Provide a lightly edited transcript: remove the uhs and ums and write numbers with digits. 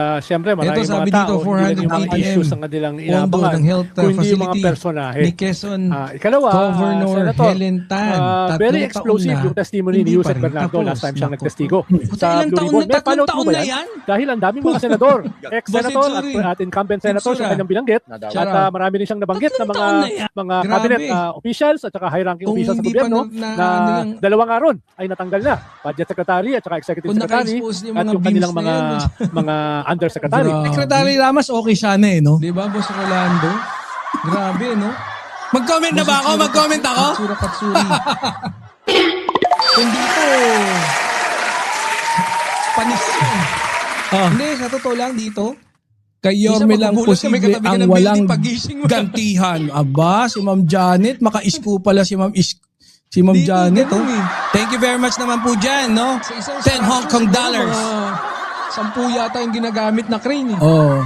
Siyempre, Ito maraming sabi mga dito, tao, hindi lang yung mga 400 issues PM ang kanilang pondo inaabangan, ng health kundi yung mga facility personahe. ni Quezon Ikalawa, Governor Senator, Helen Tan. very Tatlong explosive taon na, yung testimony ni hindi Yusek pa rin Bernardo tapos. last time siyang Nako. nagtestigo Puta, sa ilang Blue taon Ribbon. na, May tatlong follow-up taon ba na yan? yan? Dahil ang daming mga senador, ex-senator Basitsuri. at incumbent senator Itsura. sa kanyang binanggit. Shout At out. marami rin siyang nabanggit na Tatlong taon na yan. mga Grabe. cabinet officials at saka high-ranking Kung officials sa hindi pa gobyerno na ano yung- dalawang araw ay natanggal na. Budget Secretary at saka Executive Kung Secretary naka-expose yung at mga yung kanilang beams na mga undersecretary. Grabe. Secretary Lamas, okay siya na eh, no? Di ba, Boss Rolando? Grabe, no? Mag-comment na ba ako? Mag-comment ako? Katsura-katsuri. Kung dito, panis yun. Hindi, sa totoo lang dito, Kay Yorme lang magugulat ka, may posible katabi ka ang ng walang building, pagising mo. gantihan. Aba, si Ma'am Janet, maka-isko pala si Ma'am Dito, Janet. ganun eh. Thank you very much naman po dyan, no? Sa isang 10 Hong Kong siguro dollars. mga 10 yata yung ginagamit na crane eh. Oh.